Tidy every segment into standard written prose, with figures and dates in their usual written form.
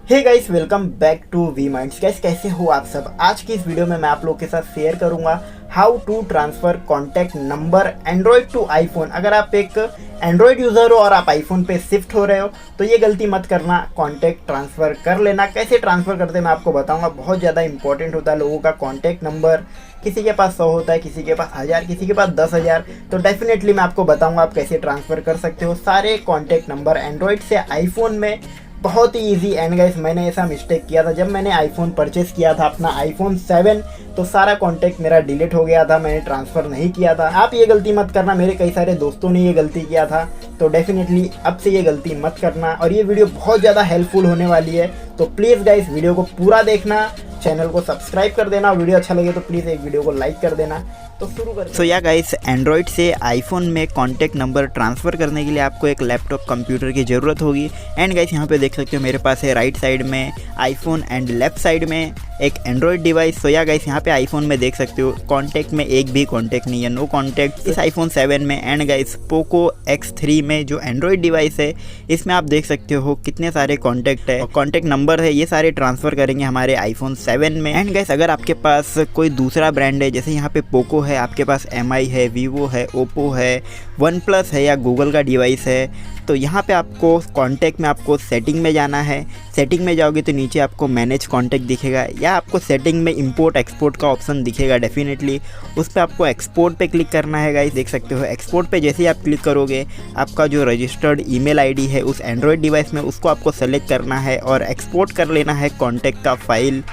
Hey guys, welcome back to VMinds। Guys, कैसे हो आप सब। आज की इस वीडियो में मैं आप लोग के साथ शेयर करूंगा how to transfer contact number Android to iPhone. अगर आप एक एंड्रॉयड यूज़र हो और आप आईफोन पे शिफ्ट हो रहे हो तो ये गलती मत करना, कॉन्टैक्ट ट्रांसफ़र कर लेना। कैसे ट्रांसफ़र करते हैं मैं आपको बताऊंगा। बहुत ज़्यादा इंपॉर्टेंट होता है लोगों का कॉन्टैक्ट नंबर। किसी के पास 100 होता है, किसी के पास 1000, किसी के पास 10,000। तो डेफिनेटली मैं आपको बताऊंगा आप कैसे ट्रांसफ़र कर सकते हो सारे कॉन्टैक्ट नंबर एंड्रॉयड से आईफोन में। बहुत ही ईजी। एंड गाइस, मैंने ऐसा मिस्टेक किया था जब मैंने आईफोन परचेस किया था अपना आईफोन 7, तो सारा कॉन्टैक्ट मेरा डिलीट हो गया था, मैंने ट्रांसफ़र नहीं किया था। आप ये गलती मत करना, मेरे कई सारे दोस्तों ने ये गलती किया था। तो डेफिनेटली अब से ये गलती मत करना। और ये वीडियो बहुत ज़्यादा हेल्पफुल होने वाली है, तो प्लीज़ गाइस वीडियो को पूरा देखना, चैनल को सब्सक्राइब कर देना। वीडियो अच्छा लगे तो प्लीज़ एक वीडियो को लाइक कर देना। तो शुरू करते हैं। सो या गाइस, एंड्रॉयड से आईफोन में कॉन्टैक्ट नंबर ट्रांसफ़र करने के लिए आपको एक लैपटॉप कंप्यूटर की ज़रूरत होगी। एंड गाइस, यहाँ पे देख सकते हो मेरे पास है राइट साइड में आईफोन एंड लेफ्ट साइड में एक एंड्रॉयड डिवाइस। सो या गाइस, यहाँ पे आईफोन में देख सकते हो कॉन्टैक्ट में एक भी कॉन्टैक्ट नहीं है, नो कॉन्टैक्ट इस आईफोन 7 में। एंड गाइस, पोको X3 में जो एंड्रॉयड डिवाइस है इसमें आप देख सकते हो कितने सारे कॉन्टैक्ट है, कॉन्टैक्ट नंबर है, ये सारे ट्रांसफ़र करेंगे हमारे आईफोन 7 में। एंड गाइस, अगर आपके पास कोई दूसरा ब्रांड है, जैसे यहाँ पे पोको है, आपके पास MI है, वीवो है, ओप्पो है, वन प्लस है या गूगल का डिवाइस है, तो यहाँ पे आपको कॉन्टैक्ट में आपको सेटिंग में जाना है। सेटिंग में जाओगे तो नीचे आपको मैनेज कॉन्टैक्ट दिखेगा, या आपको सेटिंग में इंपोर्ट एक्सपोर्ट का ऑप्शन दिखेगा डेफिनेटली। उस पर आपको एक्सपोर्ट पे क्लिक करना है गाइस। देख सकते हो एक्सपोर्ट पे जैसे ही आप क्लिक करोगे आपका जो रजिस्टर्ड ईमेल आईडी है उस एंड्रॉयड डिवाइस में उसको आपको सेलेक्ट करना है और एक्सपोर्ट कर लेना है कॉन्टैक्ट का फाइल।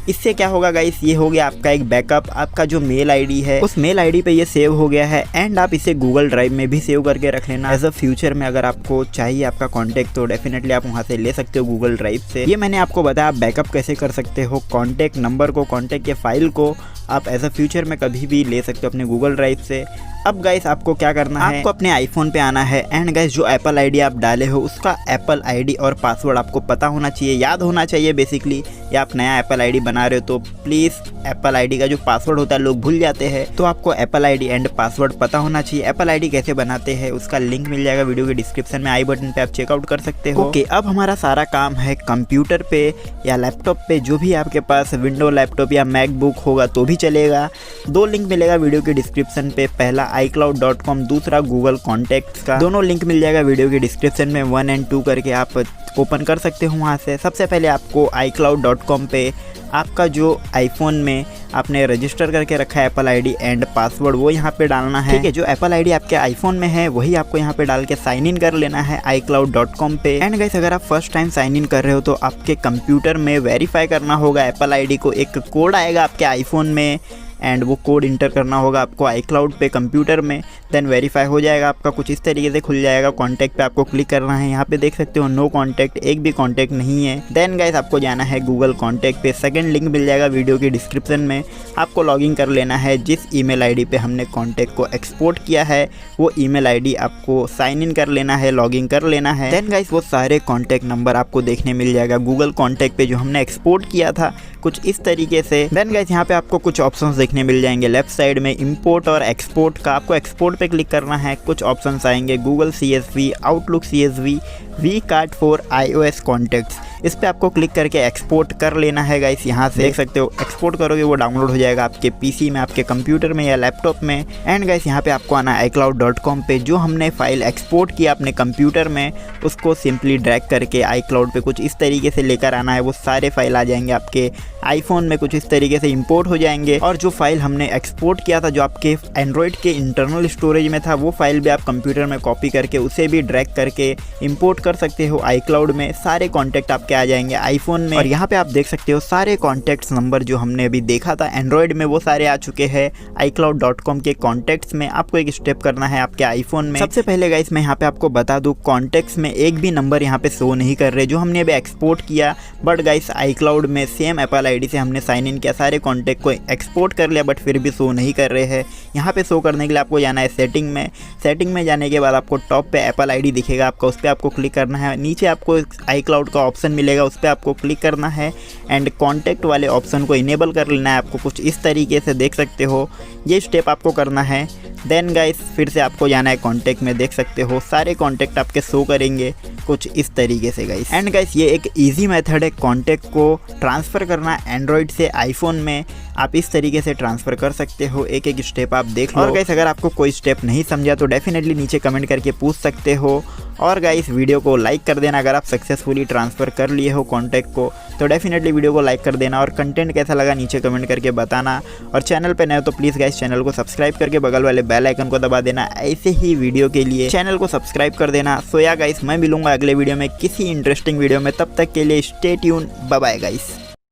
इससे क्या होगा गाइस, ये हो गया आपका एक बैकअप। आपका जो मेल आईडी है उस मेल आईडी पे ये सेव हो गया है। एंड आप इसे गूगल ड्राइव में भी सेव करके रख लेना। एज अ फ्यूचर में अगर आपको चाहिए आपका कॉन्टैक्ट तो डेफिनेटली आप वहाँ से ले सकते हो गूगल ड्राइव से। ये मैंने आपको बताया आप बैकअप कैसे कर सकते हो कॉन्टैक्ट नंबर को, कॉन्टैक्ट के फाइल को आप एज अ फ्यूचर में कभी भी ले सकते हो अपने गूगल ड्राइव से। अब गाइस, आपको क्या करना है, आपको अपने आईफोन पे आना है। एंड गाइस, जो एप्पल आईडी आप डाले हो उसका एप्पल आईडी और पासवर्ड आपको पता होना चाहिए, याद होना चाहिए बेसिकली। या आप नया एप्पल आईडी बना रहे हो तो प्लीज़ एप्पल आईडी का जो पासवर्ड होता है लोग भूल जाते हैं, तो आपको एप्पल आईडी एंड पासवर्ड पता होना चाहिए। एप्पल आईडी कैसे बनाते हैं उसका लिंक मिल जाएगा वीडियो के डिस्क्रिप्शन में, आई बटन पे आप चेकआउट कर सकते हो। ओके, अब हमारा सारा काम है कंप्यूटर पे या लैपटॉप पे, जो भी आपके पास विंडो लैपटॉप या मैकबुक होगा तो भी चलेगा। दो लिंक मिलेगा वीडियो के डिस्क्रिप्शन पे, पहला iCloud.com, दूसरा गूगल कॉन्टैक्ट्स का। दोनों लिंक मिल जाएगा वीडियो के डिस्क्रिप्शन में, 1 और 2 करके आप ओपन कर सकते हो वहाँ से। सबसे पहले आपको iCloud.com पे आपका जो आईफोन में आपने रजिस्टर करके रखा है एप्पल आईडी एंड पासवर्ड वो यहाँ पे डालना है। ठीक है, जो एप्पल आईडी आपके आईफोन में है वही आपको यहाँ पे डाल के साइन इन कर लेना है iCloud.com पे। एंड गाइस, अगर आप फर्स्ट टाइम साइन इन कर रहे हो तो आपके कंप्यूटर में वेरीफाई करना होगा एप्पल आईडी को। एक कोड आएगा आपके आईफोन में एंड वो कोड इंटर करना होगा आपको iCloud पे कंप्यूटर में, देन वेरीफाई हो जाएगा आपका। कुछ इस तरीके से खुल जाएगा। कॉन्टैक्ट पे आपको क्लिक करना है, यहाँ पे देख सकते हो नो कॉन्टैक्ट, एक भी कॉन्टैक्ट नहीं है। देन गाइस, आपको जाना है गूगल कॉन्टैक्ट पे, सेकंड लिंक मिल जाएगा वीडियो के डिस्क्रिप्शन में। आपको लॉगिन कर लेना है, जिस ईमेल आईडी पे हमने कॉन्टैक्ट को एक्सपोर्ट किया है वो ईमेल आईडी आपको साइन इन कर लेना है, लॉगिन कर लेना है। देन गाइस, वो सारे कॉन्टैक्ट नंबर आपको देखने मिल जाएगा गूगल कॉन्टैक्ट पे जो हमने एक्सपोर्ट किया था कुछ इस तरीके से। देन गाइस, यहाँ पे आपको कुछ ऑप्शंस देखने मिल जाएंगे लेफ्ट साइड में, इंपोर्ट और एक्सपोर्ट का। आपको एक्सपोर्ट पे क्लिक करना है, कुछ ऑप्शंस आएंगे Google CSV, Outlook CSV, v card for iOS contacts. इस पे आपको क्लिक करके एक्सपोर्ट कर लेना है गाइस। यहाँ से देख सकते हो एक्सपोर्ट करोगे वो डाउनलोड हो जाएगा आपके पीसी में, आपके कंप्यूटर में या लैपटॉप में। एंड गाइस, यहाँ पे आपको आना है iCloud.com पे, जो हमने फाइल एक्सपोर्ट किया अपने कंप्यूटर में उसको सिंपली ड्रैग करके iCloud पे कुछ इस तरीके से लेकर आना है। वो सारे फाइल आ जाएंगे आपके आईफोन में, कुछ इस तरीके से इंपोर्ट हो जाएंगे। और जो फाइल हमने एक्सपोर्ट किया था जो आपके एंड्रॉयड के इंटरनल स्टोरेज में था वो फाइल भी आप कंप्यूटर में कॉपी करके उसे भी ड्रैग करके इंपोर्ट कर सकते हो iCloud में। सारे कॉन्टैक्ट आपके आ जाएंगे आईफोन में। और यहाँ पे आप देख सकते हो सारे कॉन्टैक्ट्स नंबर जो हमने अभी देखा था एंड्रॉयड में वो सारे आ चुके हैं iCloud.com के कॉन्टैक्ट्स में। आपको एक स्टेप करना है आपके आईफोन में। सबसे पहले गाइस, मैं यहाँ पे आपको बता दूं कॉन्टैक्ट्स में एक भी नंबर यहाँ पे शो नहीं कर रहे जो हमने अभी एक्सपोर्ट किया। बट गाइस, iCloud में सेम एप्पल आईडी से हमने साइन इन किया, सारे कॉन्टैक्ट को एक्सपोर्ट कर लिया, बट फिर भी शो नहीं कर रहे हैं। यहाँ पे शो करने के लिए आपको जाना है सेटिंग में। सेटिंग में जाने के बाद आपको टॉप पे एप्पल आईडी दिखेगा आपका, उस पर आपको क्लिक करना है। नीचे आपको iCloud का ऑप्शन मिलेगा, उस पर आपको क्लिक करना है एंड कॉन्टैक्ट वाले ऑप्शन को इनेबल कर लेना है आपको। कुछ इस तरीके से देख सकते हो, ये स्टेप आपको करना है। देन गाइस, फिर से आपको जाना है कॉन्टैक्ट में। देख सकते हो सारे कॉन्टैक्ट आपके शो करेंगे। कुछ इस तरीके से गाइस। एंड गाइस ये एक इजी मेथड है कॉन्टैक्ट को ट्रांसफ़र करना एंड्रॉयड से आईफोन में। आप इस तरीके से ट्रांसफ़र कर सकते हो, एक एक स्टेप आप देख लो। और गाइस अगर आपको कोई स्टेप नहीं समझा तो डेफिनेटली नीचे कमेंट करके पूछ सकते हो। और गाइस वीडियो को लाइक कर देना अगर आप सक्सेसफुली ट्रांसफ़र कर लिए हो कॉन्टैक्ट को, तो डेफिनेटली वीडियो को लाइक कर देना। और कंटेंट कैसा लगा नीचे कमेंट करके बताना। और चैनल पे नए हो तो प्लीज़ गाइस चैनल को सब्सक्राइब करके बगल वाले बेल आइकन को दबा देना। ऐसे ही वीडियो के लिए चैनल को सब्सक्राइब कर देना। सो या गाइस मैं मिलूंगा अगले वीडियो में किसी इंटरेस्टिंग वीडियो में, तब तक के लिए stay tune, bye bye guys.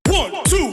1 2